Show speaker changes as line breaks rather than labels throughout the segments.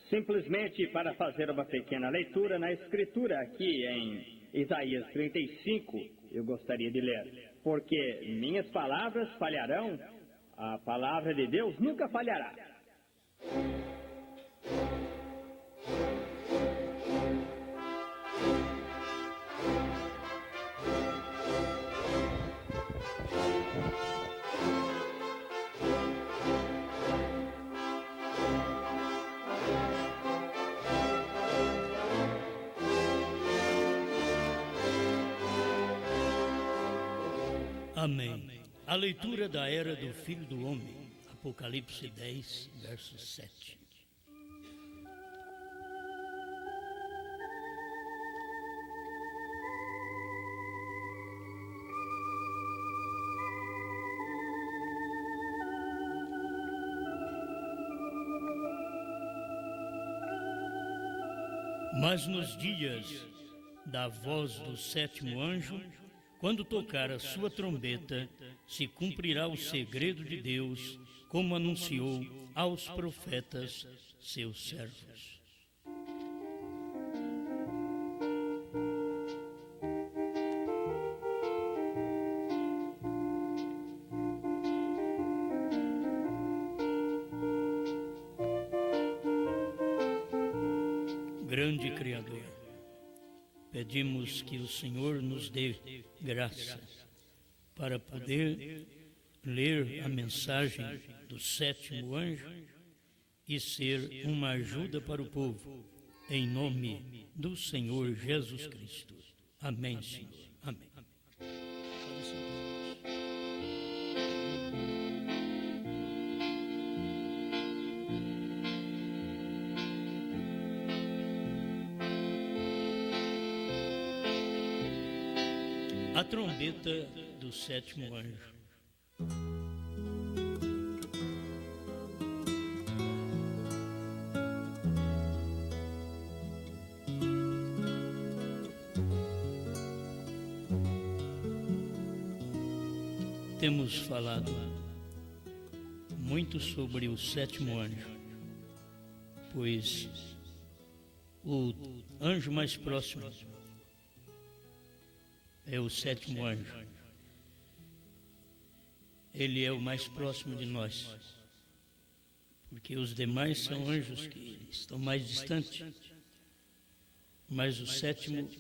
Simplesmente para fazer uma pequena leitura na Escritura aqui em Isaías 35, eu gostaria de ler. Porque minhas palavras falharão, a palavra de Deus nunca falhará.
Amém. A leitura da era do Filho do Homem, Apocalipse 10, verso 7. Mas nos dias da voz do sétimo anjo, quando tocar a sua trombeta, se cumprirá o segredo de Deus, como anunciou aos profetas, seus servos. Grande Criador, pedimos que o Senhor nos dê graça para poder ler a mensagem do sétimo anjo e ser uma ajuda para o povo, em nome do Senhor Jesus Cristo. Amém, Senhor. Amém. A trombeta do sétimo anjo. Temos falado muito sobre o sétimo anjo, pois o anjo mais próximo é o sétimo anjo. Ele é o mais próximo de nós, porque os demais são anjos que estão mais distantes, mas o sétimo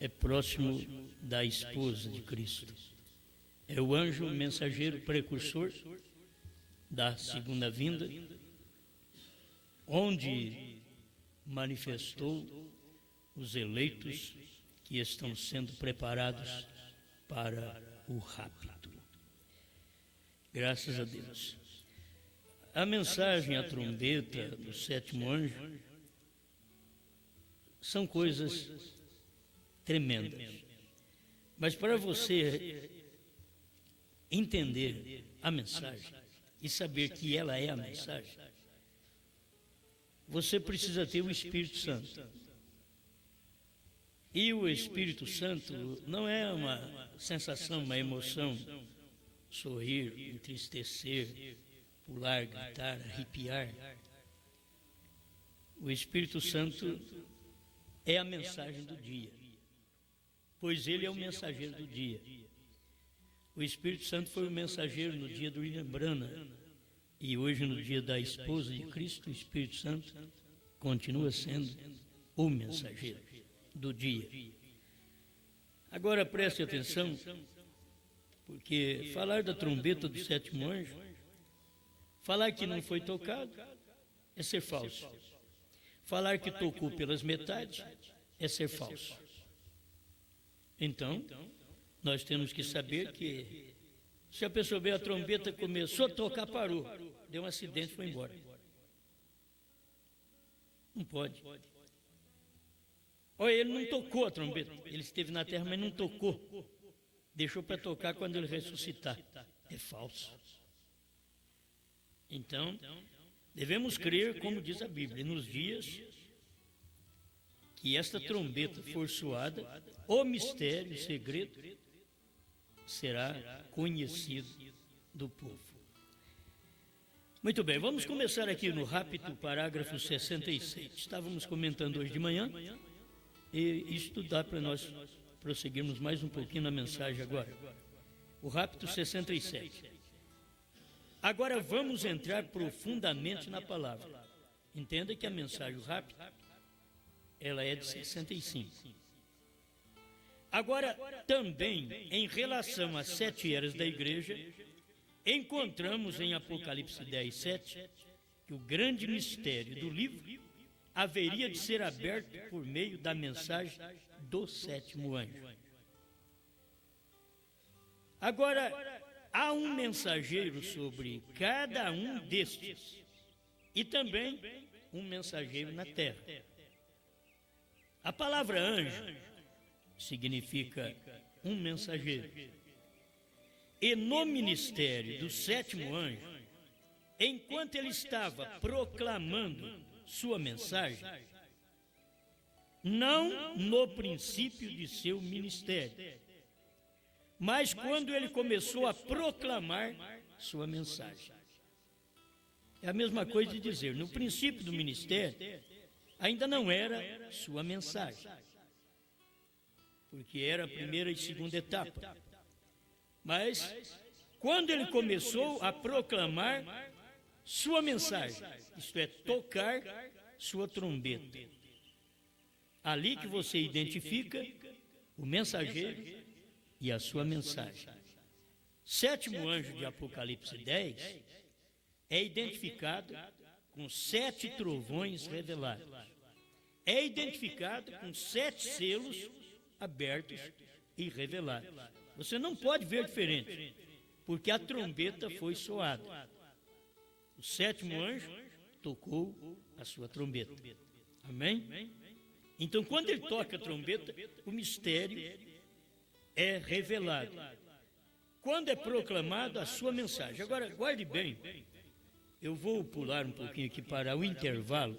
é próximo da esposa de Cristo. É o anjo mensageiro precursor da segunda vinda, onde manifestou os eleitos que estão sendo preparados para o rapto. Graças a Deus. A mensagem, a trombeta do sétimo anjo, são coisas tremendas. Mas para você entender a mensagem e saber que ela é a mensagem, você precisa ter o Espírito Santo. E o Espírito Santo não é uma sensação, uma emoção, sorrir, entristecer, pular, gritar, arrepiar. O Espírito Santo é a mensagem do dia, pois ele é o mensageiro do dia. O Espírito Santo foi o mensageiro no dia do William Branham, e hoje, no dia da esposa de Cristo, o Espírito Santo continua sendo o mensageiro do dia. Agora preste atenção, porque falar da trombeta do sétimo anjo, falar que não foi tocado, é ser falso. Falar que tocou pelas metades, é ser falso. Então, nós temos que saber que, se a pessoa vê a trombeta, começou a tocar, parou, deu um acidente e foi embora. Não pode. Olha, ele não tocou a trombeta, ele esteve na terra, mas não tocou. Deixou para tocar quando ele ressuscitar. É falso. Então, devemos crer, como diz a Bíblia, nos dias que esta trombeta for soada, o mistério, o segredo, será conhecido do povo. Muito bem, vamos começar aqui no rápido parágrafo 66. Estávamos comentando hoje de manhã e isto dá para nós prosseguirmos mais um pouquinho na mensagem agora. O rápido 67. Agora vamos entrar profundamente na palavra. Entenda que a mensagem rápida, ela é de 65. Agora, também, em relação às 7 eras da igreja, encontramos em Apocalipse 10, 7, que o grande mistério do livro haveria de ser aberto por meio da mensagem do 7º anjo. Agora, há um mensageiro sobre cada um destes, e também um mensageiro na terra. A palavra anjo significa um mensageiro. E no ministério do 7º anjo, enquanto ele estava proclamando sua mensagem, não no princípio de seu ministério, mas quando ele começou a proclamar sua mensagem. É a mesma coisa de dizer, no princípio do ministério, ainda não era sua mensagem, porque era a primeira e segunda etapa. Mas, quando ele começou a proclamar sua mensagem, isto é, tocar sua trombeta, ali que você identifica o mensageiro e a sua mensagem. 7º anjo de Apocalipse 10 é identificado com 7 trovões revelados. É identificado com 7 selos abertos e revelados. Você não pode ver diferente, porque a trombeta foi soada. O 7º anjo tocou a sua trombeta. Amém? Então, quando ele toca a trombeta, o mistério é revelado. Quando é proclamado a sua mensagem. Agora, guarde bem, eu vou pular um pouquinho aqui para o intervalo,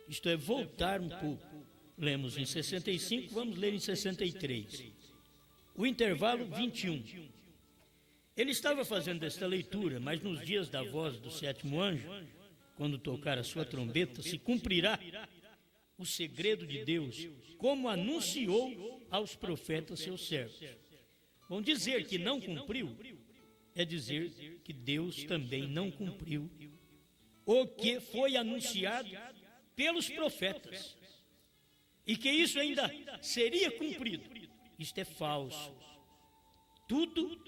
isto é, voltar um pouco. Lemos em 65, vamos ler em 63. O intervalo 21. Ele estava fazendo esta leitura, mas nos dias da voz do 7º anjo, quando tocar a sua trombeta, se cumprirá o segredo de Deus, como anunciou aos profetas seus servos. Vão dizer que não cumpriu, é dizer que Deus também não cumpriu o que foi anunciado pelos profetas, e que isso ainda seria cumprido. Isto é falso. Tudo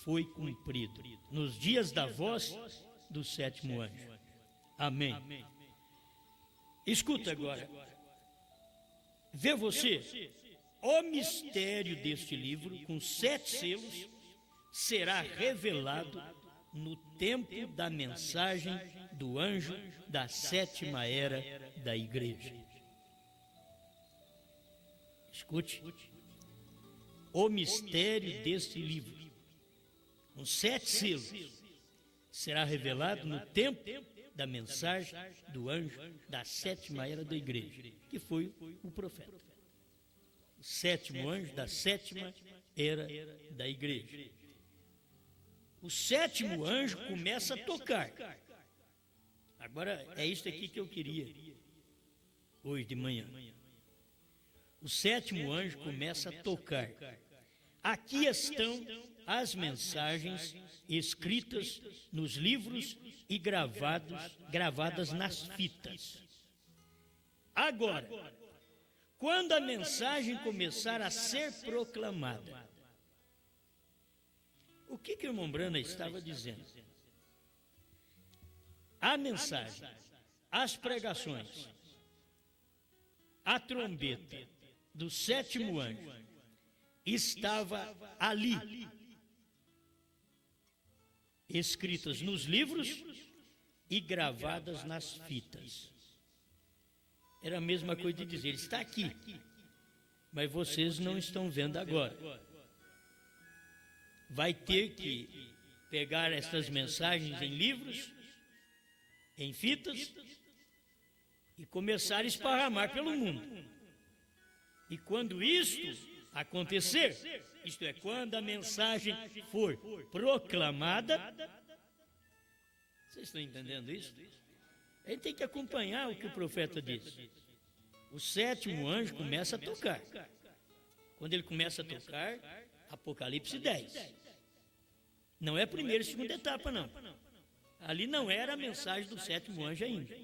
foi cumprido nos dias da voz do 7º anjo. Amém. Escuta agora. Vê você, o mistério deste livro, com 7 selos, será revelado no tempo da mensagem do anjo da 7ª era da igreja. Escute. O mistério deste livro, com 7 selos, será revelado no tempo da mensagem do anjo da 7ª era da igreja, que foi o profeta. O 7º anjo da 7ª era da igreja. O 7º anjo começa a tocar. Agora, é isto aqui que eu queria hoje de manhã. O 7º anjo começa a tocar. Aqui estão as mensagens escritas nos livros e gravadas nas fitas. Agora, quando a mensagem começar a ser proclamada, o que o irmão Brana estava dizendo? A mensagem, as pregações, a trombeta do 7º anjo estava ali, escritas nos livros e gravadas nas fitas. Era a mesma coisa de dizer, está aqui, mas vocês não estão vendo agora. Vai ter que pegar estas mensagens em livros, em fitas, e começar a esparramar pelo mundo. E quando isto acontecer, isto é, quando a mensagem for proclamada, Vocês estão entendendo isso? A gente tem que acompanhar o que o profeta disse. O sétimo anjo começa a tocar. Quando ele começa a tocar, Apocalipse 10. Não é a primeira e segunda etapa, não. Ali não era a mensagem do sétimo anjo ainda.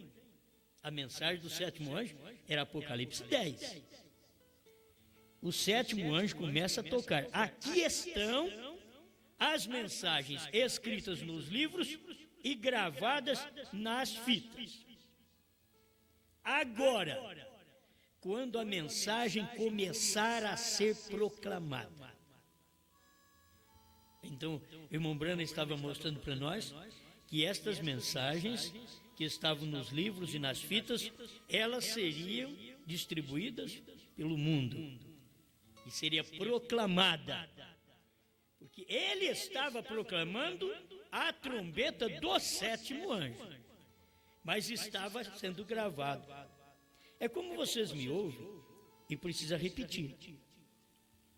A mensagem do sétimo anjo era Apocalipse 10. O sétimo anjo começa a tocar. Aqui estão as mensagens escritas nos livros e gravadas nas fitas. Agora, quando a mensagem começar a ser proclamada. Então, o irmão Branham estava mostrando para nós que estas mensagens que estavam nos livros e nas fitas, elas seriam distribuídas pelo mundo e seria proclamada, porque ele estava proclamando a trombeta do sétimo anjo, mas estava sendo gravado. É como vocês me ouvem e precisa repetir.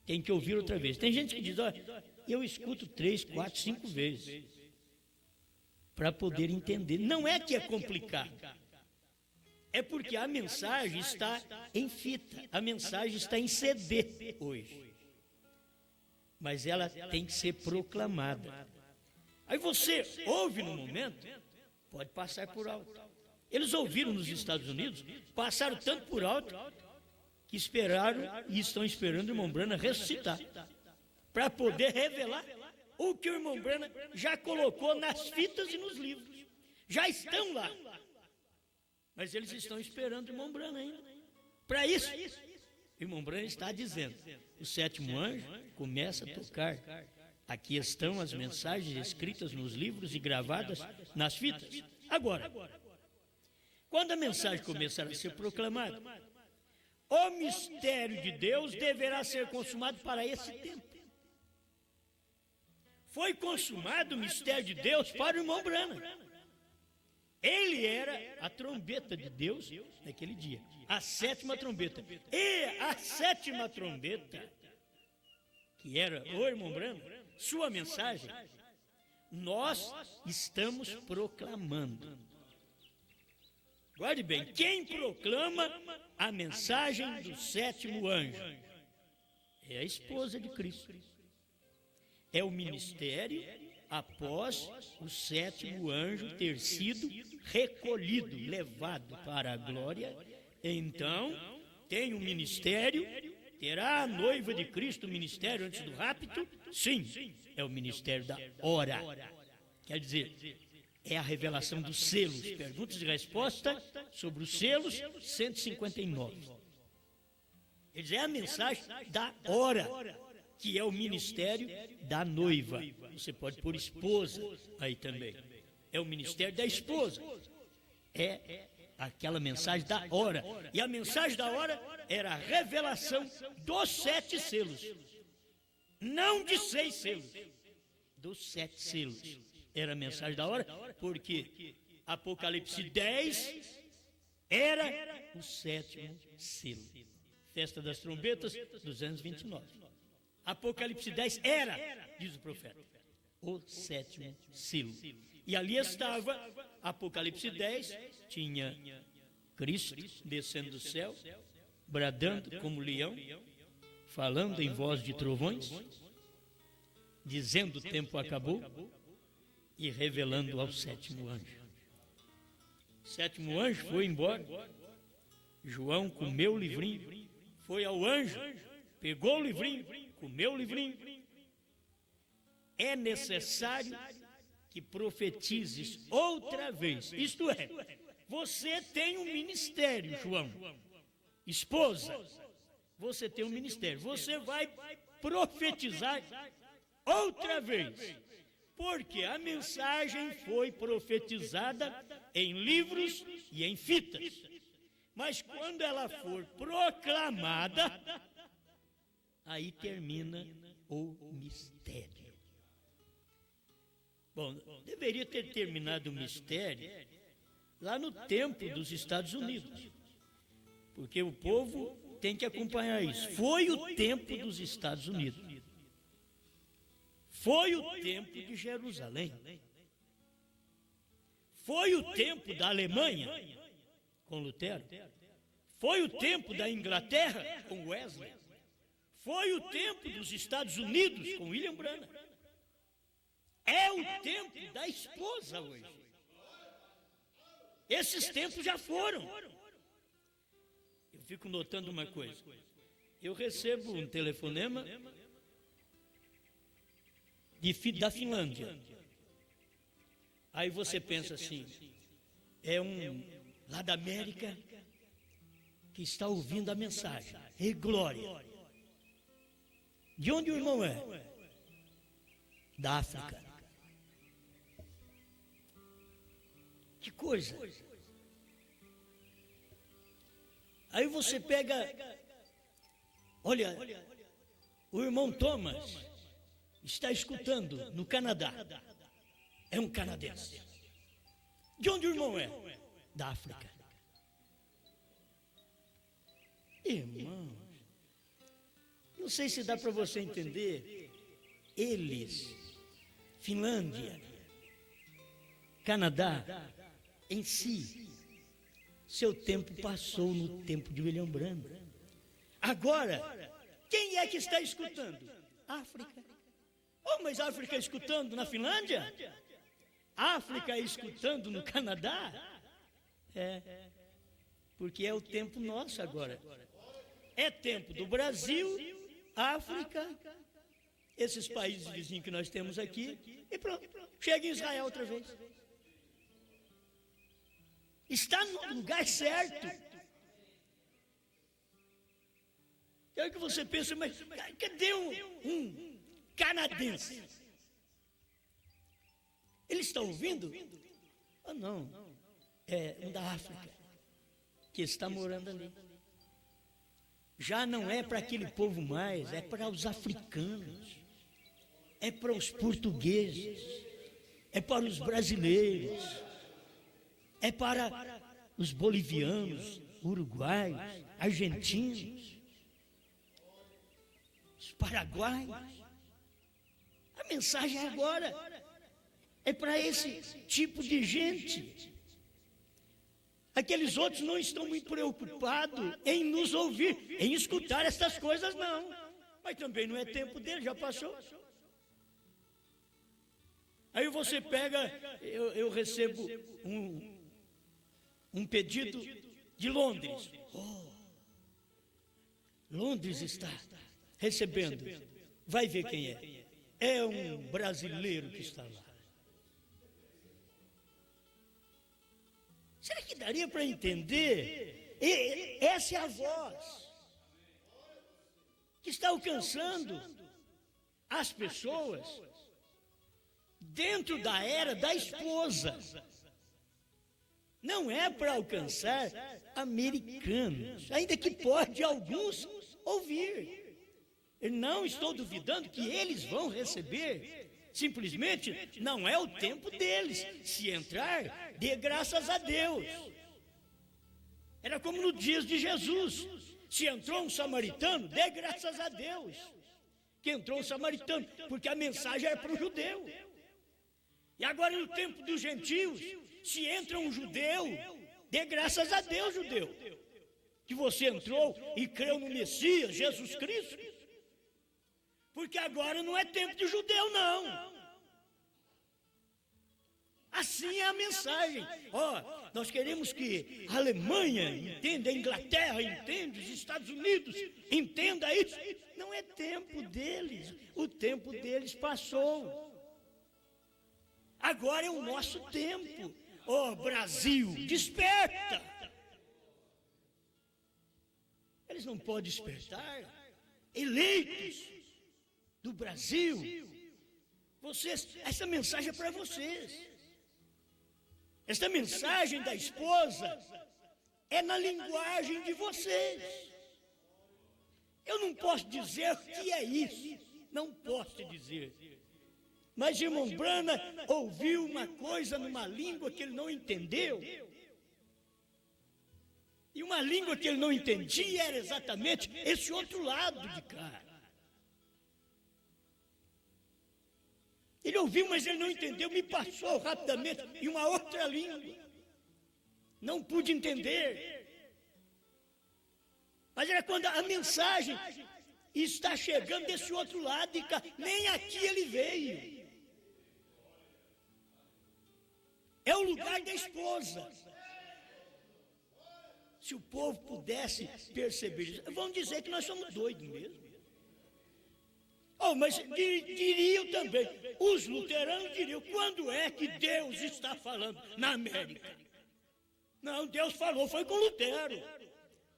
Tem que ouvir outra vez. Tem gente que diz, olha, eu escuto 3, 4, 5 vezes para poder entender. Não é que é complicado. É porque a mensagem está em fita, a mensagem está em CD hoje. Mas ela tem que ser proclamada. Aí você ouve no momento, pode passar por alto. Eles ouviram nos Estados Unidos, passaram tanto por alto, que esperaram e estão esperando o irmão Branham ressuscitar, para poder revelar o que o irmão Branham já colocou nas fitas e nos livros. Já estão lá. Mas eles estão esperando o irmão Branham ainda. Para isso, o irmão Branham está dizendo, o sétimo anjo começa a tocar. Aqui estão as mensagens escritas nos livros e gravadas nas fitas. Agora, quando a mensagem começar a ser proclamada, o mistério de Deus deverá ser consumado para esse tempo. Foi consumado o mistério de Deus para o irmão Branham. Ele era a trombeta de Deus naquele dia, a sétima trombeta. E a sétima trombeta, que era o irmão Branham, sua mensagem, nós estamos proclamando. Guarde bem, quem proclama a mensagem do sétimo anjo é a esposa de Cristo. É o ministério após o sétimo anjo ter sido recolhido, levado para a glória. Então, tem um ministério, terá a noiva de Cristo o ministério antes do rapto? Sim, é o ministério da hora. Quer dizer, é a revelação dos selos. Perguntas e respostas sobre os selos, 159. Eles é a mensagem da hora, que é o ministério da noiva. Você pode pôr esposa aí também. É o ministério da esposa. É aquela mensagem da hora. E a mensagem da hora era a revelação dos 7 selos. Não de 6 selos. Dos 7 selos. Era a mensagem da hora, porque Apocalipse 10 era o sétimo selo. Festa das trombetas, 229. Apocalipse 10 era, diz o profeta, o sétimo selo. E ali estava, Apocalipse 10, tinha Cristo descendo do céu, bradando como leão, falando em voz de trovões, dizendo o tempo acabou, e revelando ao sétimo anjo. O sétimo anjo foi embora. João comeu o livrinho, foi ao anjo, pegou o livrinho, comeu o livrinho. É necessário que profetizes outra vez. Isto é, você tem um ministério, João. Esposa, você tem um ministério. Você vai profetizar outra vez. Porque a mensagem foi profetizada em livros e em fitas. Mas quando ela for proclamada, aí termina o mistério. Bom, deveria ter terminado o mistério lá no templo dos Estados Unidos. Porque o povo tem que acompanhar isso. Foi o templo dos Estados Unidos. Foi o templo de Jerusalém. Foi o tempo da Alemanha, com Lutero. Foi o tempo da Inglaterra, com Wesley. Foi o tempo dos Estados Unidos, com William Branham. É o tempo da esposa hoje. Esses tempos já foram. Eu fico notando uma coisa. Eu recebo um telefonema da Finlândia. Aí você pensa assim, é um lá da América que está ouvindo a mensagem. Ei, glória! De onde o irmão é? Da África. Que coisa! Aí você pega, olha, o irmão Thomas está escutando no Canadá. É um canadense. De onde o irmão é? Da África. Irmãos, não sei se dá para você entender. Eles, Finlândia, Canadá, em si, seu tempo passou no tempo de William Branham. Agora, quem é que está escutando? África. Oh, mas África escutando na Finlândia? África escutando no Canadá? É, porque é o tempo nosso agora. É tempo do Brasil, África, esses países vizinhos que nós temos aqui, e pronto, chega em Israel outra vez. Está no lugar certo. É o que você pensa, mas cadê um canadense? Ele está ouvindo? Ah, não. É um da África que está morando ali. Já não é para aquele povo mais, é para os africanos, é para os portugueses, é para os brasileiros, é para os bolivianos, uruguaios, argentinos, os paraguaios. A mensagem é agora. É para esse tipo de gente. Aqueles outros não estão muito preocupados em nos ouvir, em escutar essas coisas, não. Mas também não é tempo dele, já passou. Aí você pega, eu recebo um pedido de Londres. Oh, Londres está recebendo. Vai ver quem é. É um brasileiro que está lá. Será que daria para entender? Essa é a voz que está alcançando as pessoas dentro da era da esposa. Não é para alcançar americanos, ainda que pode alguns ouvir. Eu não estou duvidando que eles vão receber. Simplesmente não é o tempo deles. Se entrar, dê graças a Deus. Era como nos dias de Jesus. Se entrou um samaritano, dê graças a Deus que entrou um samaritano, porque a mensagem era para o judeu. E agora no tempo dos gentios, se entra um judeu, dê graças a Deus, judeu, que você entrou e creu no Messias, Jesus Cristo. Porque agora não é tempo de judeu, não. Assim é a mensagem. Nós queremos que a Alemanha entenda, a Inglaterra entenda, os Estados Unidos entenda isso. Não é tempo deles. O tempo deles passou. Agora é o nosso tempo. Brasil, desperta! Eles não podem despertar. Eleitos do Brasil, vocês, essa mensagem é para vocês. Esta mensagem da esposa é na linguagem de vocês. Eu não posso dizer o que é isso, não posso dizer. Mas irmão Branham ouviu uma coisa numa língua que ele não entendeu. E uma língua que ele não entendia era exatamente esse outro lado de cá. Ele ouviu, mas ele não entendeu, me passou rapidamente em uma outra língua. Não pude entender. Mas era quando a mensagem está chegando desse outro lado, e nem aqui ele veio. É o lugar da esposa. Se o povo pudesse perceber isso, vão dizer que nós somos doidos mesmo. Oh, mas diriam também, os luteranos diriam, quando é que Deus está falando na América? Não, Deus falou, foi com Lutero.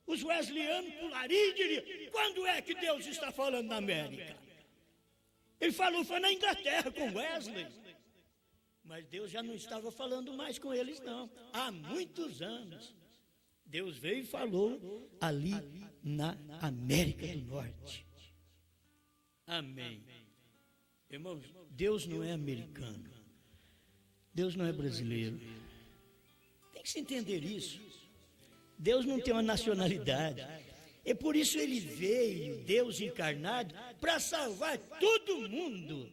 Os wesleyanos pulariam e diriam, quando é que Deus está falando na América? Ele falou, foi na Inglaterra com Wesley. Mas Deus já não estava falando mais com eles, não. Há muitos anos, Deus veio e falou ali na América do Norte. Amém. Irmãos, Deus não é americano. Deus não é brasileiro. Tem que se entender isso. Deus não tem uma nacionalidade. É por isso ele veio, Deus encarnado, para salvar todo mundo.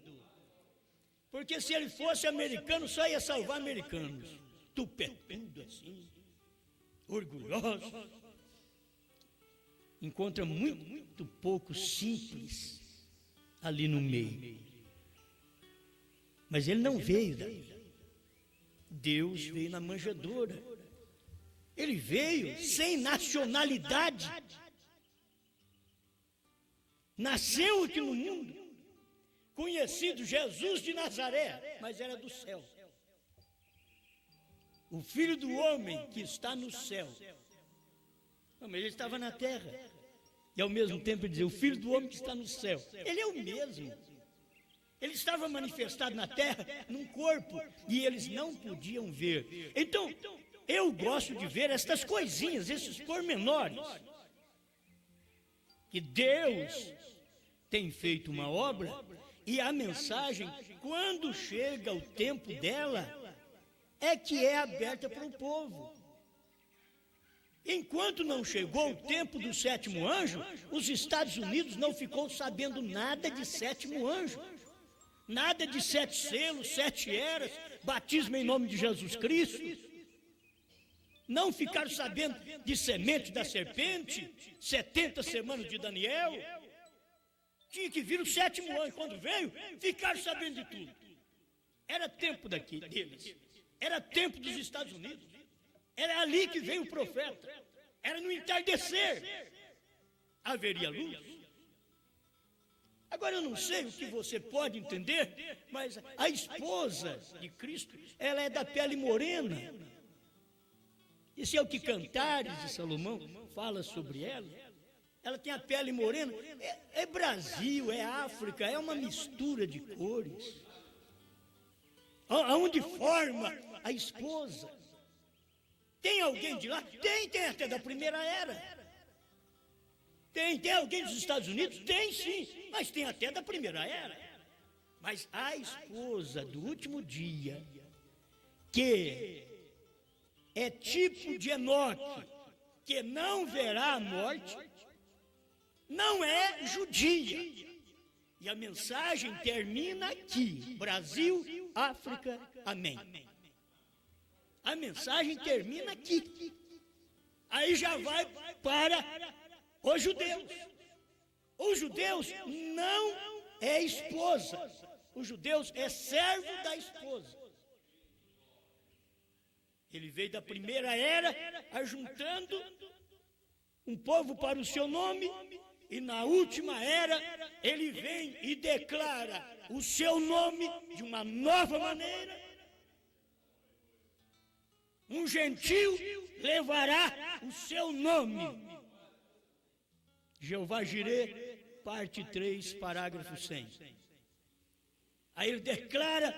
Porque se ele fosse americano, só ia salvar americanos. Tupetudo assim, orgulhoso. Encontra muito pouco simples ali no meio. Mas ele não veio daí. Deus veio na manjedoura. Ele veio sem nacionalidade. Nasceu aqui no mundo, conhecido Jesus de Nazaré, mas era do céu. O Filho do Homem que está no céu. Não, mas ele estava na terra. E ao mesmo tempo ele dizia, o Filho do Homem que está no céu. Ele é o mesmo. Ele estava manifestado na terra, num corpo, e eles não podiam ver. Então, eu gosto de ver estas coisinhas, esses pormenores. Que Deus tem feito uma obra, e a mensagem, quando chega o tempo dela, é que é aberta para o povo. Enquanto não chegou o tempo do sétimo anjo, os Estados Unidos não ficou sabendo nada de sétimo anjo. Nada de 7 selos, 7 eras, batismo em nome de Jesus Cristo. Não ficaram sabendo de semente da serpente, 70 semanas de Daniel. Tinha que vir o sétimo anjo. Quando veio, ficaram sabendo de tudo. Era tempo deles. Era tempo dos Estados Unidos. Era ali que veio o profeta. Era no entardecer. Haveria luz. Agora eu não sei o que você pode entender, mas a esposa de Cristo, ela é da pele morena. Isso é o que Cantares de Salomão fala sobre ela. Ela tem a pele morena. É Brasil, é África, é uma mistura de cores. Aonde forma a esposa? Tem alguém de lá? Tem até da primeira era. Tem alguém dos Estados Unidos? Tem sim, mas tem até da primeira era. Mas a esposa do último dia, que é tipo de Enoque, que não verá a morte, não é judia. E a mensagem termina aqui, Brasil, África, amém. A mensagem termina aqui. Aí já vai para os judeus. Os judeus não é esposa. Os judeus é servo da esposa. Ele veio da primeira era, ajuntando um povo para o seu nome, e na última era, ele vem e declara o seu nome de uma nova maneira. Um gentil levará o seu nome. Jeová Jirê, parte 3, parágrafo 100. Aí ele declara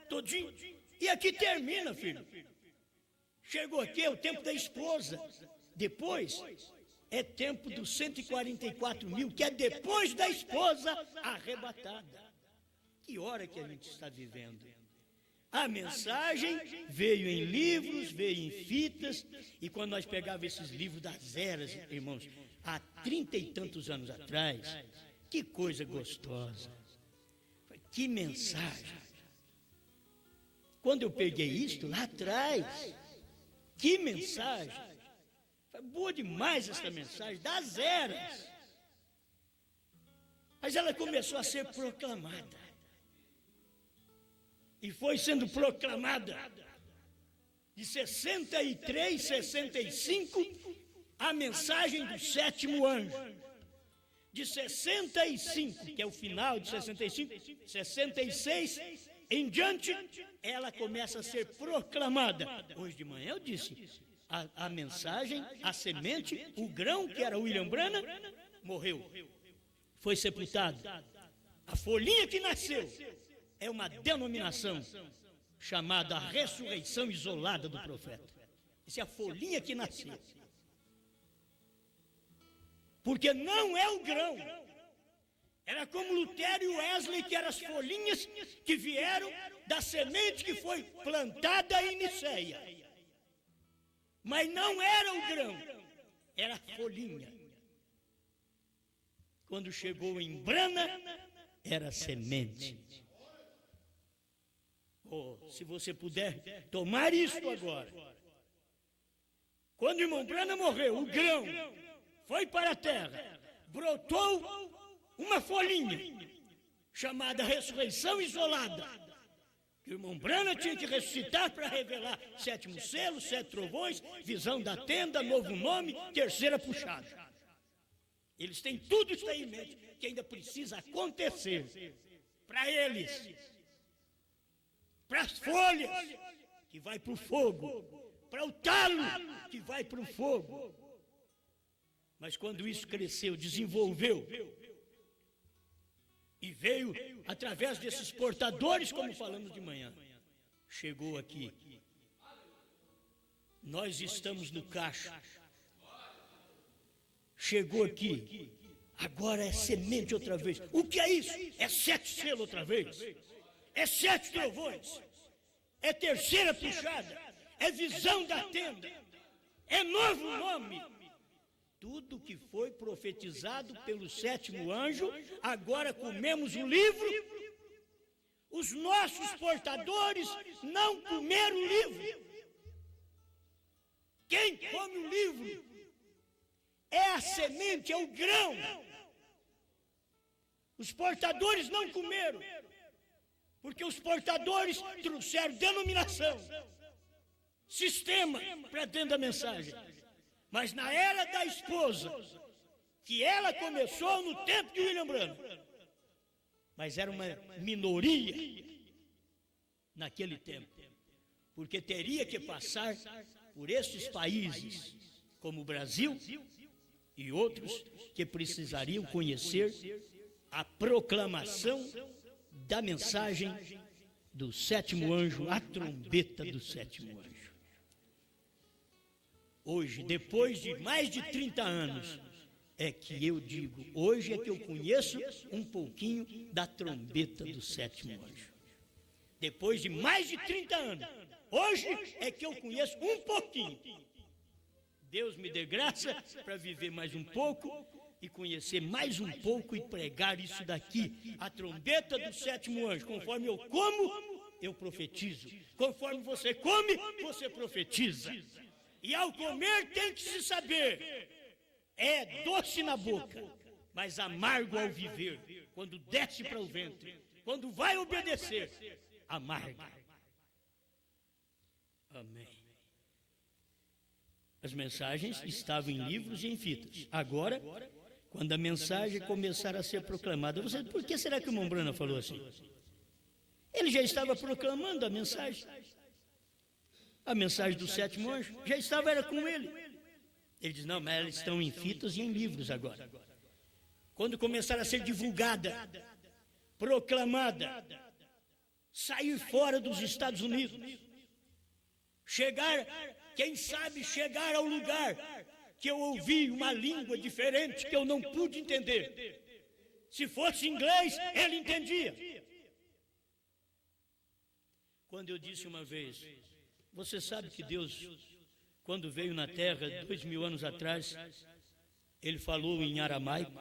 todinho, e aqui termina, filho. Chegou aqui, é o tempo da esposa. Depois, é tempo dos 144 mil, que é depois da esposa arrebatada. Que hora que a gente está vivendo? A mensagem veio em livros, veio em fitas, e quando nós pegávamos esses livros das eras, irmãos, há 30 e tantos anos atrás, que coisa gostosa, que mensagem. quando eu peguei isto lá atrás, que mensagem! Foi boa demais essa mensagem, das eras. Mas ela começou a ser proclamada. E foi sendo proclamada de 63, 65, a mensagem do sétimo anjo. De 65, que é o final de 65, 66 em diante, ela começa a ser proclamada. Hoje de manhã eu disse, a mensagem, a semente, o grão, que era William Branham, morreu, foi sepultado. A folhinha que nasceu é uma denominação chamada a ressurreição isolada do profeta. Essa é a folhinha que nasceu. Porque não é o grão. Era como Lutero e Wesley, que eram as folhinhas que vieram da semente que foi plantada em Niceia. Mas não era o grão, era a folhinha. Quando chegou em Brana, era semente. Oh, se você puder tomar isto agora. Quando o irmão Brana morreu, o grão foi para a terra, brotou uma folhinha chamada ressurreição isolada. Que o irmão Brana tinha que ressuscitar para revelar sétimo selo, 7 trovões, visão da tenda, novo nome, terceira puxada. Eles têm tudo isso aí em mente, que ainda precisa acontecer para eles, para as folhas, que vai para o fogo, para o talo, que vai para o fogo. Mas quando isso cresceu, desenvolveu, e veio através desses portadores, como falamos de manhã, chegou aqui. Nós estamos no cacho. Chegou aqui. Agora é semente outra vez. O que é isso? É 7 selos outra vez. É 7 trovões. É terceira puxada. É visão da tenda. É novo nome. Tudo que foi profetizado pelo sétimo anjo, agora comemos o livro. Os nossos portadores não comeram o livro. Quem come o livro é a semente, é o grão. Os portadores não comeram, porque os portadores trouxeram denominação, sistema para dentro da mensagem. Mas na era da esposa, que ela começou no tempo de William Branham, mas era uma minoria naquele tempo, porque teria que passar por esses países, como o Brasil e outros, que precisariam conhecer a proclamação da mensagem do sétimo anjo, a trombeta do sétimo anjo. Hoje, depois de mais de 30 anos, é que eu digo, hoje é que eu conheço um pouquinho da trombeta do sétimo anjo. Depois de mais de 30 anos, hoje é que eu conheço um pouquinho. Deus me dê graça para viver mais um pouco e conhecer mais um pouco e pregar isso daqui, a trombeta do sétimo anjo. Conforme eu como, eu profetizo. Conforme você come, você profetiza. E ao comer tem que se saber, é doce na boca, mas amargo ao viver, quando desce para o ventre, quando vai obedecer, amarga. Amém. As mensagens estavam em livros e em fitas. Agora, quando a mensagem começar a ser proclamada, por que será que o irmão Branham falou assim? Ele já estava proclamando a mensagem. A mensagem do sétimo anjo já estava, era com ele. Ele diz, não, mas elas estão em fitas e em livros agora. Quando começar a ser divulgada, proclamada, sair fora dos Estados Unidos, chegar, quem sabe chegar ao lugar que eu ouvi uma língua diferente que eu não pude entender. Se fosse inglês, ele entendia. Quando eu disse uma vez, você sabe que Deus, quando veio na terra 2000 anos atrás, ele falou em aramaico,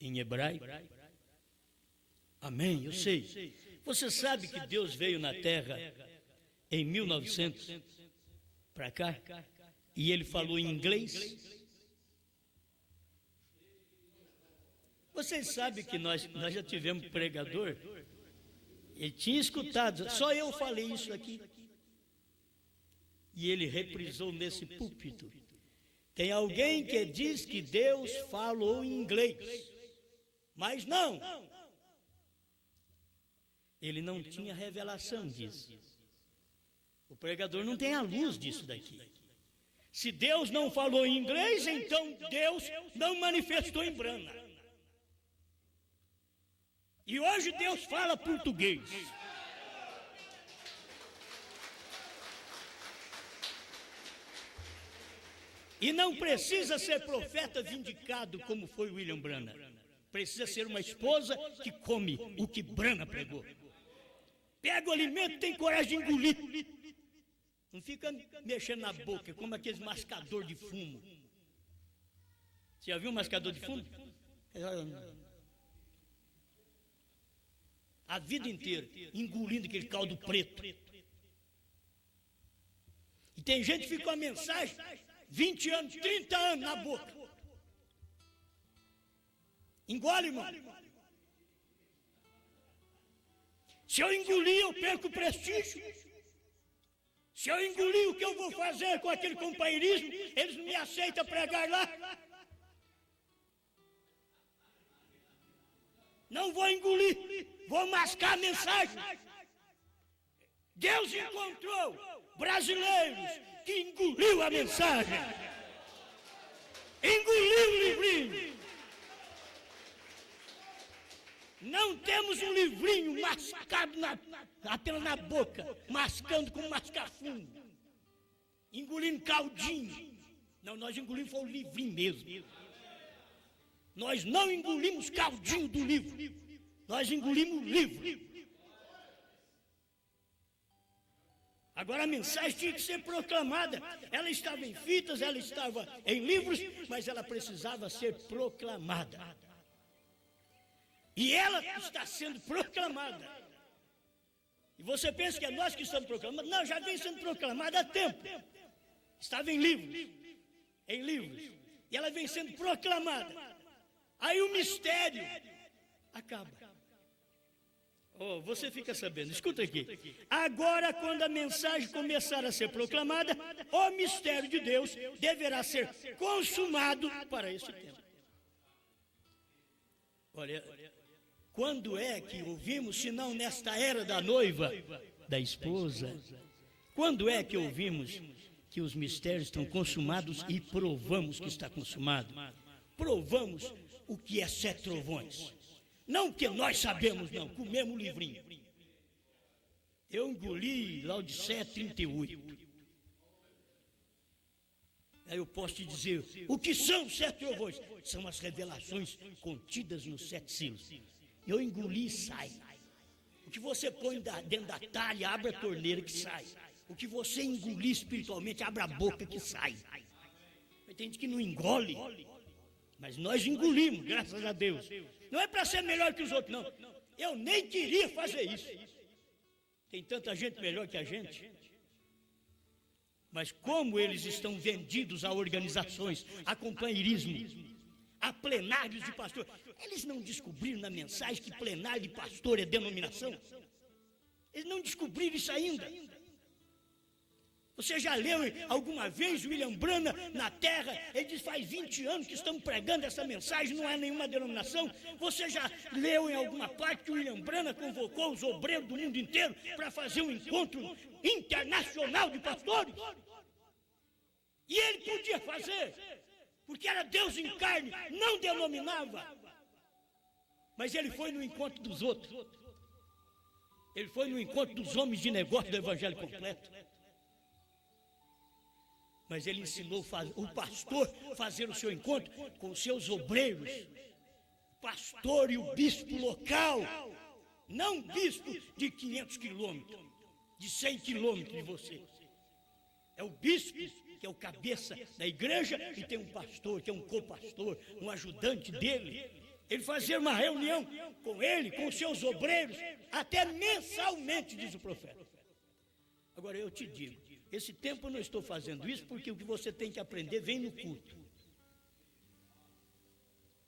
em hebraico? Amém, eu sei. Você sabe que Deus veio na terra em 1900 para cá, e ele falou em inglês. Vocês sabem que nós já tivemos pregador, ele tinha escutado, só eu falei isso aqui, e ele reprisou nesse púlpito. Tem alguém que diz que Deus falou em inglês, mas não, ele não tinha revelação disso. O pregador não tem a luz disso daqui. Se Deus não falou em inglês, então Deus não manifestou em Brana. E hoje Deus fala português. E não precisa ser profeta vindicado como foi William Branham. Precisa ser uma esposa que come o que Branham pregou. Pega o alimento, tem coragem de engolir. Não fica mexendo na boca, como aqueles mascador de fumo. Você já viu um mascador de fumo? A vida inteira, engolindo aquele caldo preto. E tem gente que fica com a mensagem 20 anos, 30 anos na boca. Engole, irmão. Se eu engolir, eu perco o prestígio. Se eu engolir, o que eu vou fazer com aquele companheirismo? Eles não me aceitam pregar lá. Não vou engolir, vou mascar a mensagem. Deus encontrou brasileiros que engoliu a mensagem. Engoliu o livrinho. Não temos um livrinho mascado apenas na boca, mascando como mascar fumo, engolindo caldinho. Não, nós engolimos foi o livrinho mesmo. Nós não engolimos caldinho do livro, nós engolimos o livro. Agora a mensagem tinha que ser proclamada. Ela estava em fitas, ela estava em livros, mas ela precisava ser proclamada. E ela está sendo proclamada. E você pensa que é nós que estamos proclamando? Não, já vem sendo proclamada há tempo. Estava em livros. Em livros. E ela vem sendo proclamada. Aí o mistério acaba. Oh, você fica sabendo, escuta aqui. Agora, quando a mensagem começar a ser proclamada, o mistério de Deus deverá ser consumado para esse tempo. Olha, quando é que ouvimos, se não nesta era da noiva, da esposa? Quando é que ouvimos que os mistérios estão consumados e provamos que está consumado? Provamos o que é 7 trovões. Não que nós sabemos, não, comemos o livrinho. Eu engoli Laodiceia 38. Aí eu posso te dizer, o que são os 7 trovões? São as revelações contidas nos 7 selos. Eu engoli e sai. O que você põe dentro da talha, abre a torneira que sai. O que você engolir espiritualmente, abre a boca que sai. Tem gente que não engole, mas nós engolimos, graças a Deus. Não é para ser melhor que os outros, não. Eu nem queria fazer isso. Tem tanta gente melhor que a gente. Mas como eles estão vendidos a organizações, a companheirismo, a plenários de pastor, eles não descobriram na mensagem que plenário de pastor é denominação? Eles não descobriram isso ainda. Você já leu alguma vez William Branham na terra? Ele diz, faz 20 anos que estamos pregando essa mensagem, não é nenhuma denominação. Você já leu em alguma parte que William Branham convocou os obreiros do mundo inteiro para fazer um encontro internacional de pastores? E ele podia fazer, porque era Deus em carne, não denominava. Mas ele foi no encontro dos outros. Ele foi no encontro dos homens de negócio do evangelho completo. Mas ele ensinou o pastor a fazer o seu encontro com os seus obreiros. O pastor e o bispo local. Não bispo de 500 quilômetros, de 100 quilômetros de você. É o bispo que é o cabeça da igreja e tem um pastor, que é um copastor, um ajudante dele. Ele fazia uma reunião com ele, com os seus obreiros, até mensalmente, diz o profeta. Agora eu te digo, esse tempo eu não estou fazendo isso porque o que você tem que aprender vem no culto.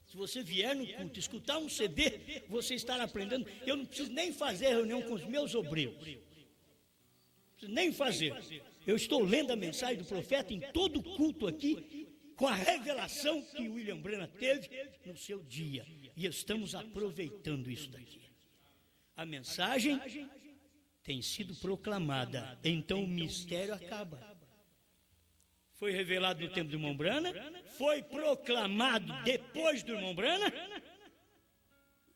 Se você vier no culto, escutar um CD, você estará aprendendo. Eu não preciso nem fazer reunião com os meus obreiros. Não preciso nem fazer. Eu estou lendo a mensagem do profeta em todo culto aqui, com a revelação que William Branham teve no seu dia. E estamos aproveitando isso daqui. A mensagem tem sido proclamada, então o mistério acaba. Foi revelado no tempo do irmão Branham, foi proclamado depois do irmão Branham,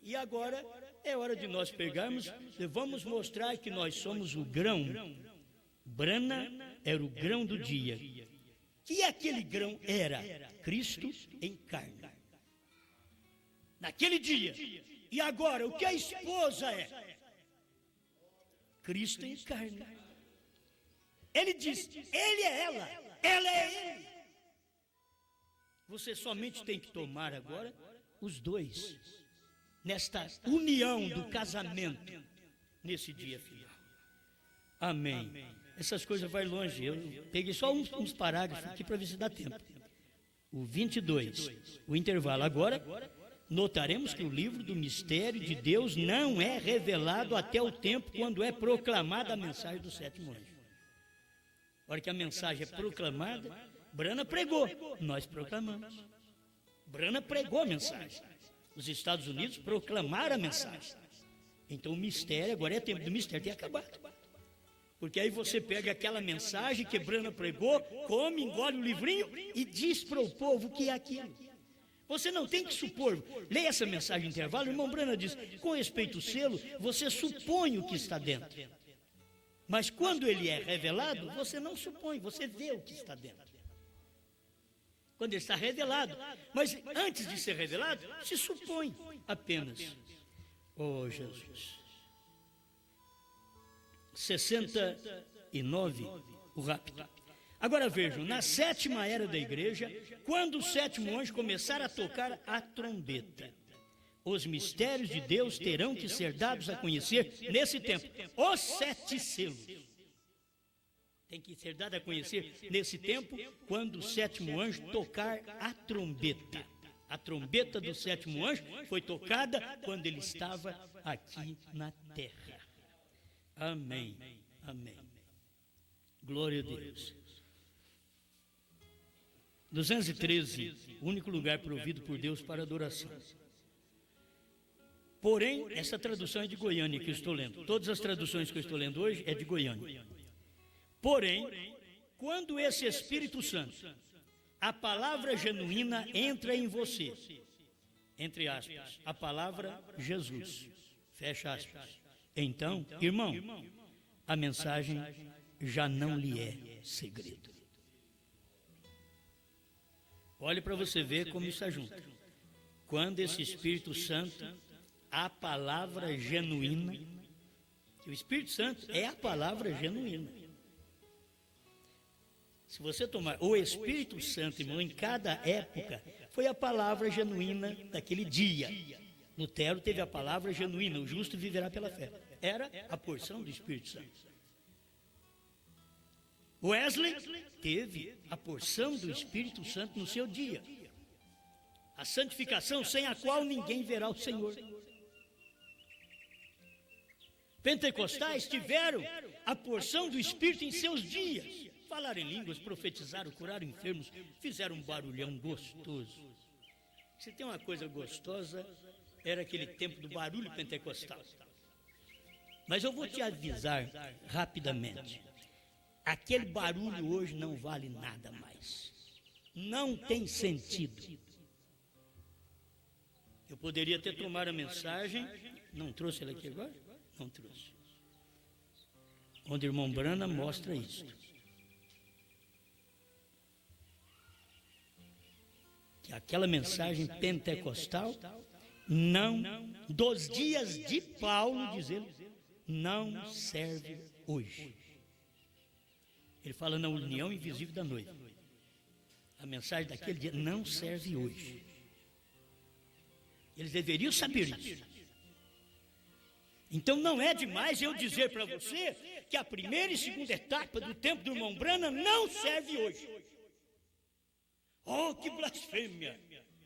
e agora é hora de nós pegarmos e vamos mostrar que nós somos o grão. Branham era o grão do dia. Que aquele grão era Cristo em carne. Naquele dia. E agora, o que a esposa é? Cristo em carne. Ele diz, ele é ela é ele. Você somente tem que tomar agora os dois, nesta união do casamento, nesse dia final. Amém. Essas coisas vai longe, eu peguei só uns parágrafos aqui para ver se dá tempo. O 22, o intervalo. Agora, notaremos que o livro do mistério de Deus não é revelado até o tempo quando é proclamada a mensagem do sétimo anjo. A hora que a mensagem é proclamada, Branham pregou, nós proclamamos. Branham pregou a mensagem. Os Estados Unidos proclamaram a mensagem. Então o mistério, agora é tempo do mistério, tem acabado. Porque aí você pega aquela mensagem que Branham pregou, come, engole o livrinho e diz para o povo o que é aquilo. Você não tem que supor. Leia essa mensagem no intervalo, o irmão Branham diz, com respeito ao selo, você supõe o que está dentro. Mas quando ele é revelado, você não supõe, você vê o que está dentro. Quando ele está revelado. Mas antes de ser revelado, se supõe apenas. Oh, Jesus. 69, o rápido. Agora vejam, na sétima era da igreja, quando o sétimo anjo começar a tocar a trombeta, os mistérios de Deus terão que ser dados a conhecer nesse tempo. Os 7 selos. Tem que ser dado a conhecer nesse tempo, quando o sétimo anjo tocar a trombeta. A trombeta do sétimo anjo foi tocada quando ele estava aqui na terra. Amém, amém. Glória a Deus. 213, o único lugar provido por Deus para adoração. Porém, essa tradução é de Goiânia que eu estou lendo. Todas as traduções que eu estou lendo hoje é de Goiânia. Porém, quando esse Espírito Santo, a palavra genuína entra em você, entre aspas, a palavra Jesus, fecha aspas. Então, irmão, a mensagem já não lhe é segredo. Olhe para você ver como isso junto. Quando esse Espírito Santo, a palavra genuína, o Espírito Santo é a palavra genuína. Se você tomar o Espírito Santo, irmão, em cada época, foi a palavra genuína daquele dia. Lutero teve a palavra genuína, o justo viverá pela fé. Era a porção do Espírito Santo. Wesley teve a porção do Espírito Santo no seu dia. A santificação sem a qual ninguém verá o Senhor. Pentecostais tiveram a porção do Espírito em seus dias. Falaram em línguas, profetizaram, curaram enfermos, fizeram um barulhão gostoso. Se tem uma coisa gostosa, era aquele tempo do barulho pentecostal. Mas eu vou te avisar rapidamente. Aquele barulho hoje não vale nada mais. Não tem sentido. Eu poderia ter tomado a mensagem, não trouxe ela aqui agora? Não trouxe. Onde o irmão Branham mostra isso. Que aquela mensagem pentecostal, não, dos dias de Paulo, diz ele, não serve hoje. Ele fala na união invisível da noiva. A mensagem daquele dia não serve hoje. Eles deveriam saber isso. Então não é demais eu dizer para você que a primeira e segunda etapa do tempo do irmão Branham não serve hoje. Oh, que blasfêmia!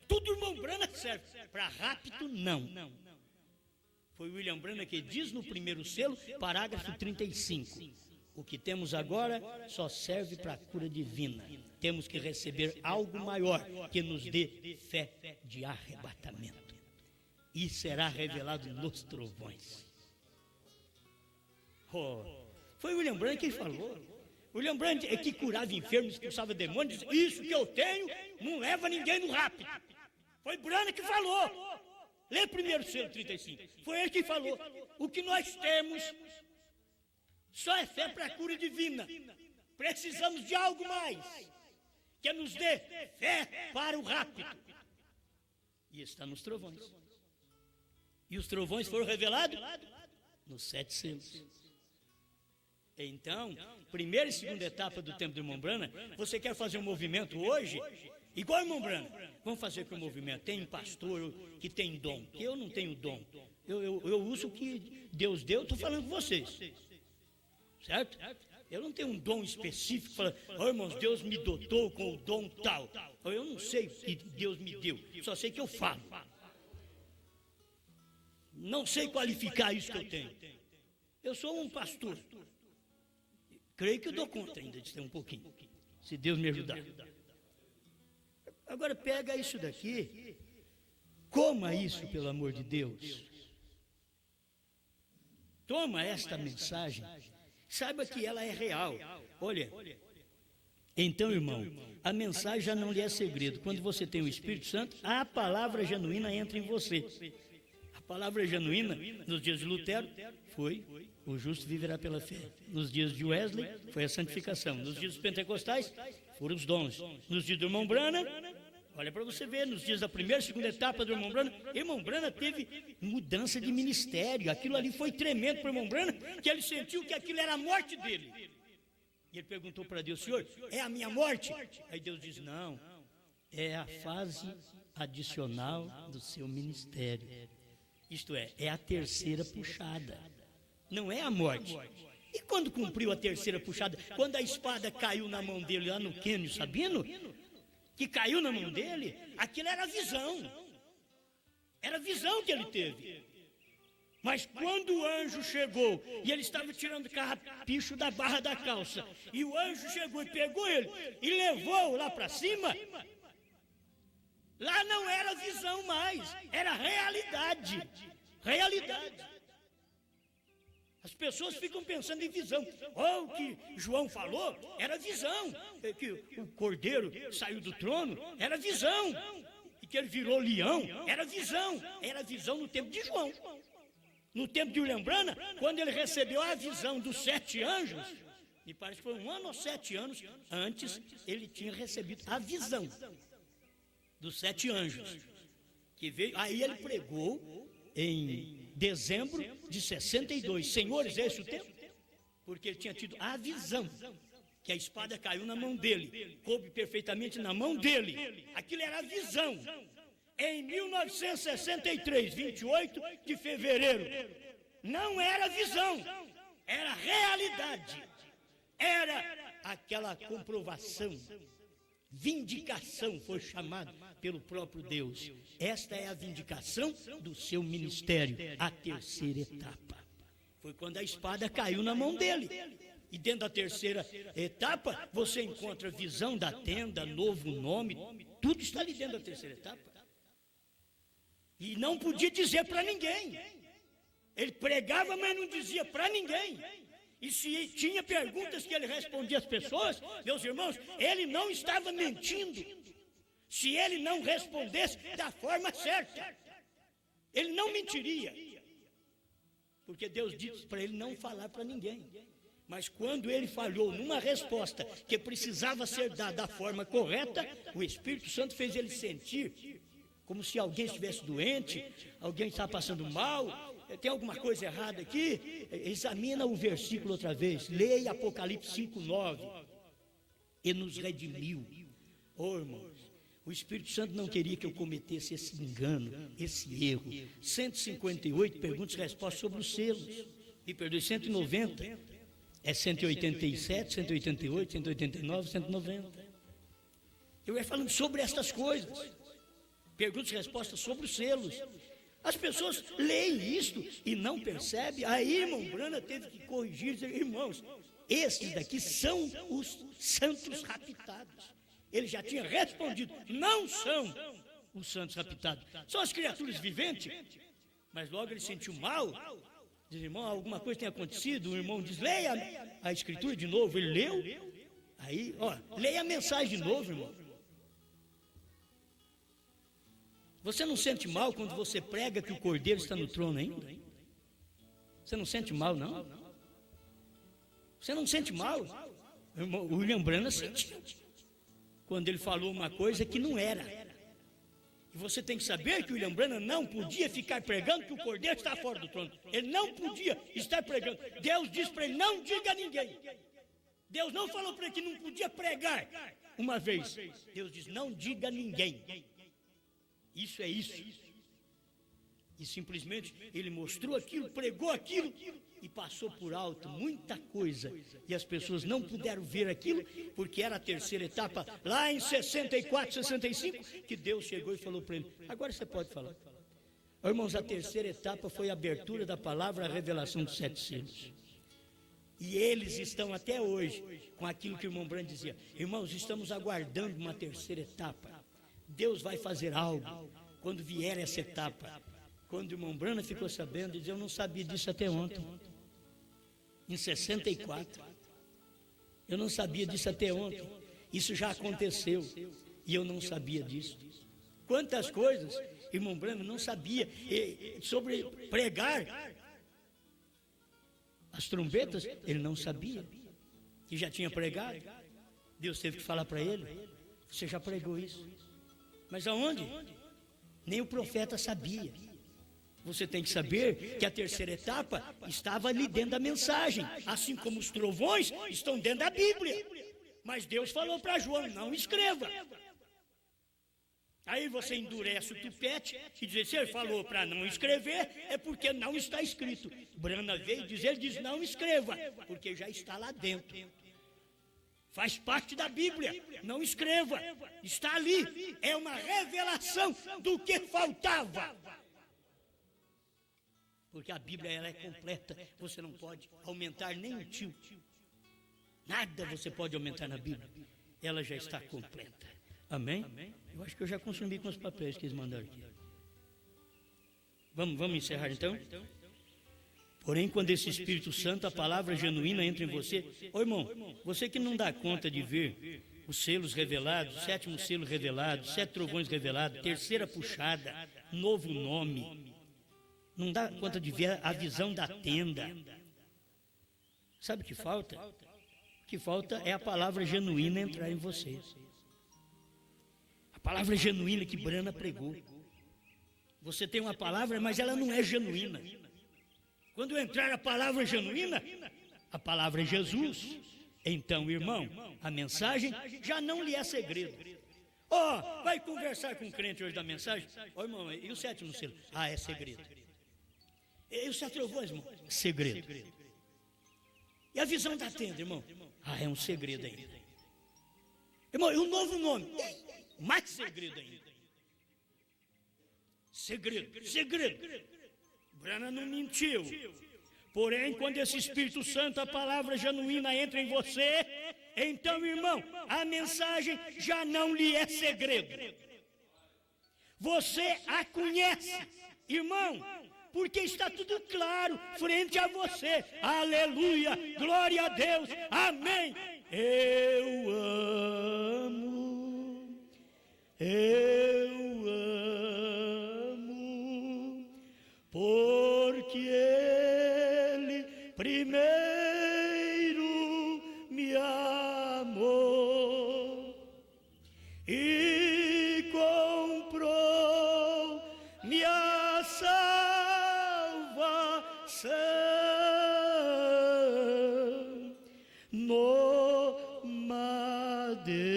Tudo irmão Branham serve, para rapto não. Foi William Branham que diz no primeiro selo, parágrafo 35. O que temos agora só serve para a cura divina. Temos que receber algo maior que nos dê fé de arrebatamento. E será revelado nos trovões. Oh, foi William Branham quem falou. William Branham é que curava enfermos, expulsava demônios. Isso que eu tenho não leva ninguém no rápido. Foi Branham que falou. Lê primeiro selo 35. Foi ele que falou. O que nós temos só é fé para a cura divina. Precisamos de algo mais que nos dê fé para o rápido. E está nos trovões. E os trovões foram revelados nos 7 selos. Então, primeira e segunda etapa do tempo do irmão Branham, você quer fazer um movimento hoje? Igual o irmão Branham. Vamos fazer com o movimento. Tem pastor que tem dom. Eu não tenho dom. Eu uso o que Deus deu, estou falando com vocês. Certo? Eu não tenho um dom específico, falando, oh, irmãos, Deus me dotou com o dom tal. Eu não sei o que Deus me deu, só sei que eu falo. Não sei qualificar isso que eu tenho. Eu sou um pastor. Creio que eu dou conta ainda de ter um pouquinho, se Deus me ajudar. Agora pega isso daqui, coma isso, pelo amor de Deus. Toma esta mensagem, saiba que ela é real. Olha, então, irmão, a mensagem já não lhe é segredo. Quando você tem o Espírito Santo, a palavra genuína entra em você. A palavra genuína, nos dias de Lutero, foi o justo viverá pela fé. Nos dias de Wesley, foi a santificação. Nos dias dos pentecostais, foram os dons. Nos dias do irmão Branham, olha para você ver, nos dias da primeira e segunda etapa do irmão Branham teve mudança de ministério. Aquilo ali foi tremendo para o irmão Branham, que ele sentiu que aquilo era a morte dele. E ele perguntou para Deus, Senhor, é a minha morte? Aí Deus diz, não, é a fase adicional do seu ministério. Isto é a terceira puxada. Não é a morte. E quando cumpriu a terceira puxada? Quando a espada caiu na mão dele lá no Quênia, Sabino, que caiu na mão dele, aquilo era visão. Era visão que ele teve. Mas quando o anjo chegou, e ele estava tirando o carrapicho da barra da calça, e o anjo chegou e pegou ele, e levou lá para cima, lá não era visão mais, era realidade. Realidade. As pessoas ficam pensando em visão. Oh, o que João falou era visão. Que o cordeiro saiu do trono era visão. E que ele virou leão era visão. Era visão no tempo de João. No tempo de William Branham, quando ele recebeu a visão dos 7 anjos, me parece que foi 1 ano ou 7 anos antes, ele tinha recebido a visão dos 7 anjos. Que veio, aí ele pregou em dezembro de 62. Senhores, é esse o tempo? Porque ele tinha tido a visão que a espada caiu na mão dele, coube perfeitamente na mão dele. Aquilo era a visão. Em 1963, 28 de fevereiro, não era visão, era realidade. Era aquela comprovação, vindicação, foi chamado pelo próprio Deus. Esta é a vindicação do seu ministério, a terceira etapa. Foi quando a espada caiu na mão dele. E dentro da terceira etapa, você encontra visão da tenda, novo nome, tudo está ali dentro da terceira etapa. E não podia dizer para ninguém. Ele pregava, mas não dizia para ninguém. E se tinha perguntas que ele respondia às pessoas, meus irmãos, ele não estava mentindo. Se ele não respondesse da forma certa, ele não mentiria. Porque Deus disse para ele não falar para ninguém. Mas quando ele falhou numa resposta que precisava ser dada da forma correta, o Espírito Santo fez ele sentir como se alguém estivesse doente, alguém está passando mal, tem alguma coisa errada aqui. Examina o versículo outra vez, leia Apocalipse 5:9. E nos redimiu. Oh, irmãos, O Espírito Santo não queria que eu cometesse esse engano, esse erro. 158 perguntas e respostas sobre os selos. Me perdoe, 190. É 187, 188, 189, 190. Eu ia falando sobre estas coisas. Perguntas e respostas sobre os selos. As pessoas leem isto e não percebem. Aí, irmão Brana teve que corrigir, dizer, irmãos, esses daqui são os santos raptados. Ele já tinha respondido, não são os santos raptados, são as criaturas viventes. Mas logo ele sentiu mal, diz, irmão, alguma coisa tem acontecido. O irmão diz, leia a escritura de novo. Ele leu, aí, ó, leia a mensagem de novo, irmão. Você não sente mal quando você prega que o Cordeiro está no trono ainda? Você não sente mal, não? Você não sente mal? O irmão William Branham sentiu quando ele falou uma coisa que não era. E você tem que saber que o William Branham não podia ficar pregando que o Cordeiro está fora do trono. Ele não podia estar pregando. Deus disse para ele, não diga a ninguém. Deus não falou para ele que não podia pregar uma vez. Deus diz, não diga a ninguém. Isso é isso. E simplesmente ele mostrou aquilo, pregou aquilo e passou por alto muita coisa. E as pessoas não puderam ver aquilo, porque era a terceira etapa, lá em 64, 65, que Deus chegou e falou para ele, agora você pode falar. Irmãos, a terceira etapa foi a abertura da palavra, a revelação dos 7 selos. E eles estão até hoje com aquilo que o irmão Branham dizia, irmãos, estamos aguardando uma terceira etapa. Deus vai fazer algo quando vier essa etapa. Quando o irmão Branham ficou sabendo, ele dizia, eu não sabia disso até ontem. Em 64. Eu não sabia disso até ontem. Isso já aconteceu. E eu não sabia disso. Quantas coisas, irmão Branham não sabia sobre pregar as trombetas, ele não sabia. E já tinha pregado. Deus teve que falar para ele, você já pregou isso. Mas aonde? Nem o profeta sabia. Você tem que saber que a terceira etapa estava ali dentro da mensagem, assim como os trovões estão dentro da Bíblia. Mas Deus falou para João, não escreva. Aí você endurece o tupete e diz, se ele falou para não escrever, é porque não está escrito. Brana veio dizer, ele diz, não escreva, porque já está lá dentro. Faz parte da Bíblia, não escreva, está ali, é uma revelação do que faltava. Porque a Bíblia ela é completa, você não pode aumentar nem um tio. Nada você pode aumentar na Bíblia, ela já está completa. Amém? Eu acho que eu já consumi com os papéis que eles mandaram aqui. Vamos encerrar então? Porém, quando esse Espírito Santo, a palavra genuína entra em você, ô irmão, você que não dá conta de ver os selos revelados, o 7º selo revelado, 7 trovões revelados, terceira puxada, novo nome, não dá conta de ver a visão da tenda. Sabe o que falta? O que falta é a palavra genuína entrar em você. A palavra genuína que Brana pregou. Você tem uma palavra, mas ela não é genuína. Quando entrar a palavra genuína, a palavra é Jesus. Então, irmão, a mensagem já não lhe é segredo. Ó, vai conversar com o crente hoje da mensagem? Ó, irmão, e o 7º selo? Ah, é segredo. E os 7 trovões, irmão? Segredo. E a visão da tenda, irmão? Ah, é um segredo ainda. Irmão, e o novo nome? Mais segredo ainda. Segredo. Brana não mentiu. Porém, quando esse Espírito Santo, a palavra genuína entra em você, então, irmão, a mensagem já não lhe é segredo. Você a conhece, irmão, porque está tudo claro frente a você. Aleluia, glória a Deus, amém. Eu amo, porque Ele primeiro me amou e comprou minha salvação no madeiro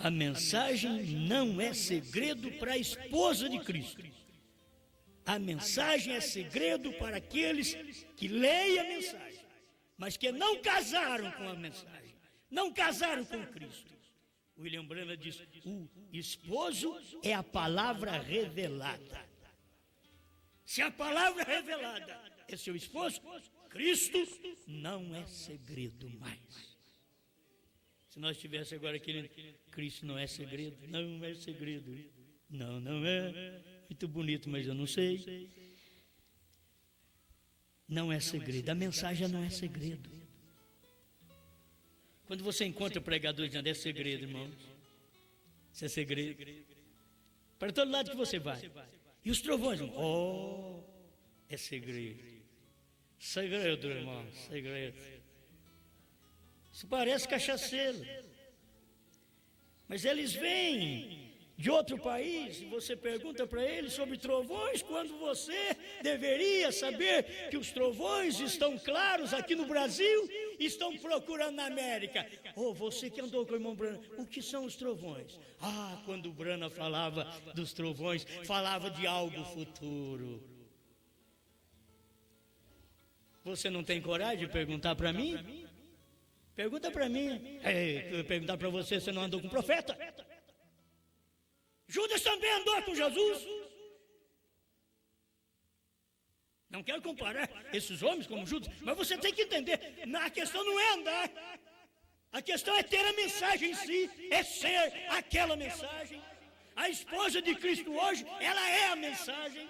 A mensagem não é segredo para a esposa de Cristo. A mensagem é segredo para aqueles que leem a mensagem, mas que não casaram com a mensagem, não casaram com Cristo. William Branham diz: o esposo é a palavra revelada. Se a palavra revelada é seu esposo, Cristo não é segredo mais. Se nós estivéssemos agora querendo, Cristo não é segredo, não é segredo, não é, muito bonito, mas eu não sei. Não é segredo, a mensagem não é segredo. Quando você encontra pregadores dizendo é segredo, irmãos, isso é segredo. Para todo lado que você vai. E os trovões, irmão, é segredo. Segredo, irmão, segredo. Isso parece cachaceiro. Mas eles vêm de outro país e você pergunta para eles sobre trovões, quando você deveria saber que os trovões estão claros aqui no Brasil e estão procurando na América. Você que andou com o irmão Brana, o que são os trovões? Quando o Brana falava dos trovões, falava de algo futuro. Você não tem coragem de perguntar para mim? Pergunta para mim. Perguntar para você, você não andou com o profeta? Judas também andou com Jesus. Não quero comparar esses homens como Judas, mas você tem que entender, a questão não é andar. A questão é ter a mensagem em si, é ser aquela mensagem. A esposa de Cristo hoje, ela é a mensagem.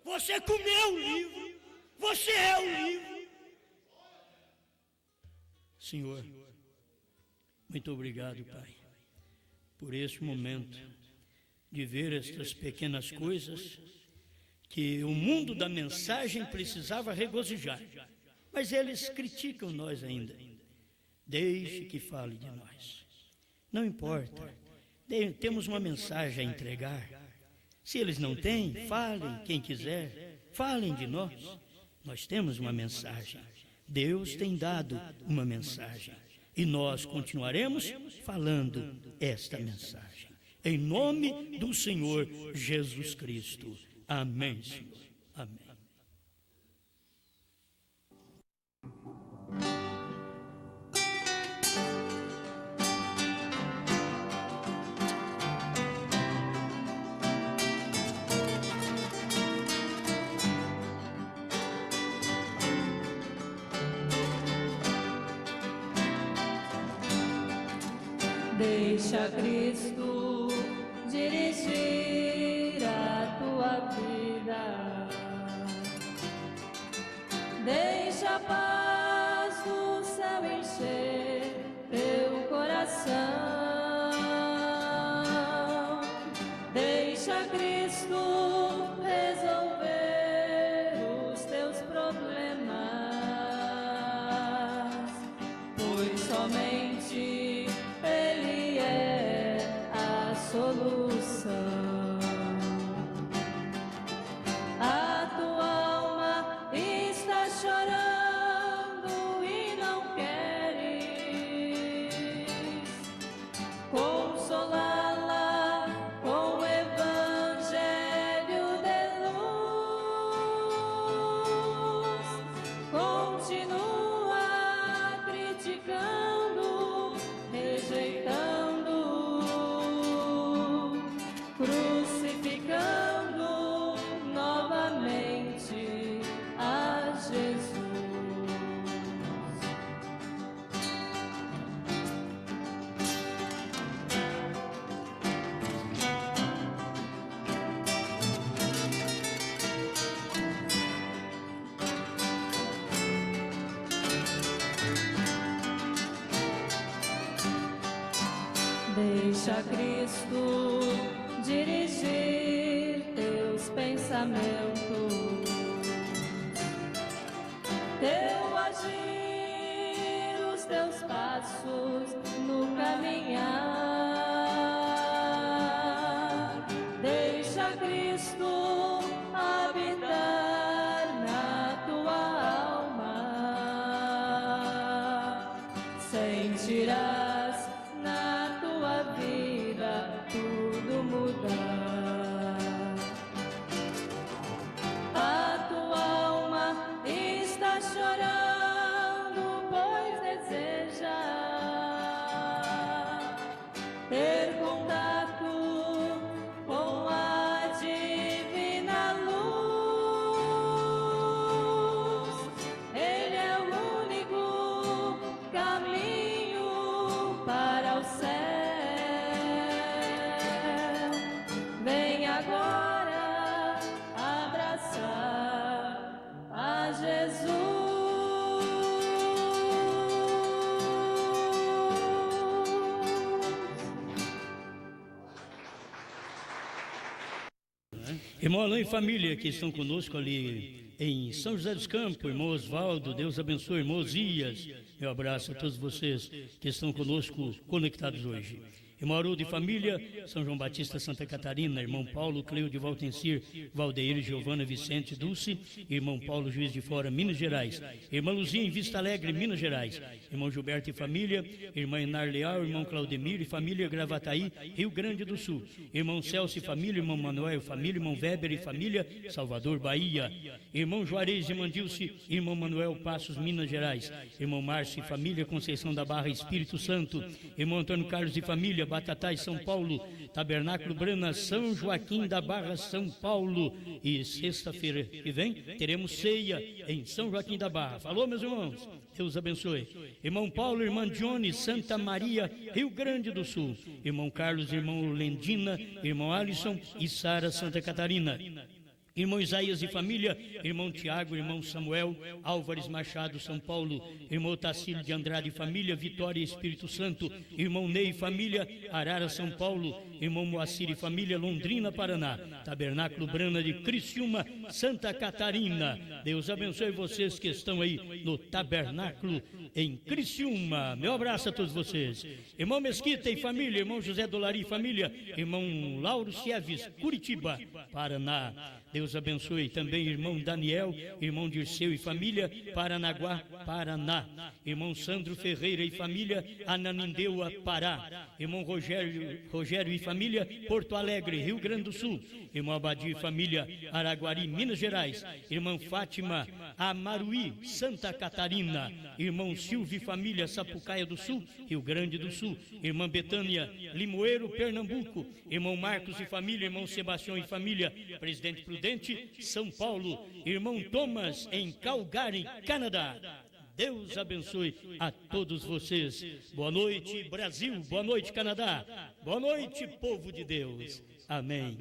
Você comeu o livro, você é o livro. Senhor, muito obrigado, Pai, por este momento de ver estas pequenas coisas que o mundo da mensagem precisava regozijar, mas eles criticam nós ainda. Deixe que fale de nós. Não importa, temos uma mensagem a entregar. Se eles não têm, falem, quem quiser, falem de nós. Nós temos uma mensagem. Deus tem dado uma mensagem e nós continuaremos falando esta mensagem. Em nome do Senhor Jesus Cristo. Amém, Senhor. Amém.
Deixa Cristo dirigir a tua vida. Deixa a paz do céu encher teu coração. Deixa Cristo resolver os teus problemas, pois somente Ele é a solução. A tua alma está chorando e não queres consolá-la com o evangelho de luz. Continua criticando, rejeitando, crucificando novamente a Jesus. Deixa Cristo dirigir teus pensamentos, teu agir, os teus passos no caminhar. Deixa Cristo habitar na tua alma, sentirás na tua vida
Irmão Alain e família que estão conosco ali em São José dos Campos, irmão Osvaldo, Deus abençoe, irmão Osias, meu abraço a todos vocês que estão conosco conectados hoje. Irmão Haroldo e família, São João Batista, Santa Catarina, irmão Paulo, Cleude, Valtencir, Valdeir, Giovana, Vicente, Dulce, irmão Paulo, Juiz de Fora, Minas Gerais, irmã Luzia, em Vista Alegre, Minas Gerais, irmão Gilberto e família, irmã Enar Leal, irmão Claudemir e família, Gravataí, Rio Grande do Sul, irmão Celso e família, irmão Manuel e família, irmão Weber e família, Salvador, Bahia, irmão Juarez e Mandilce, irmão Manuel Passos, Minas Gerais, irmão Márcio e família, Conceição da Barra, Espírito Santo, irmão Antônio Carlos e família, Batatais, São Paulo, Tabernáculo Brana, São Joaquim da Barra, São Paulo. E sexta-feira que vem teremos ceia em São Joaquim da Barra. Falou, meus irmãos? Deus abençoe. Irmão Paulo, irmã Johnny, Santa Maria, Rio Grande do Sul. Irmão Carlos, irmão Lendina, irmão Alisson e Sara, Santa Catarina. Irmão Isaías e família, irmão Tiago, irmão Samuel, Álvares Machado, São Paulo, irmão Tacílio de Andrade e família, Vitória, Espírito Santo, irmão Ney e família, Arara, São Paulo, irmão Moacir e família, Londrina, Paraná, Tabernáculo Brana de Criciúma, Santa Catarina. Deus abençoe vocês que estão aí no Tabernáculo em Criciúma. Meu abraço a todos vocês. Irmão Mesquita e família, irmão José Dolari e família, irmão Lauro Sieves, Curitiba, Paraná. Deus abençoe também irmão Daniel, irmão Dirceu e família, Paranaguá, Paraná. Irmão Sandro Ferreira e família, Ananindeua, Pará. Irmão Rogério e família, Porto Alegre, Rio Grande do Sul. Irmão Abadir e família, Araguari, Minas Gerais. Irmã Fátima, Amaruí, Santa Catarina. Irmão Silvio e família, Sapucaia do Sul, Rio Grande do Sul. Irmã Betânia, Limoeiro, Pernambuco. Irmão Marcos e família, irmão Sebastião e família, Presidente Prudente, São Paulo, irmão Thomas em Calgary, Canadá. Deus abençoe a todos vocês. Boa noite, Brasil. Boa noite, Canadá. Boa noite, povo de Deus. Amém.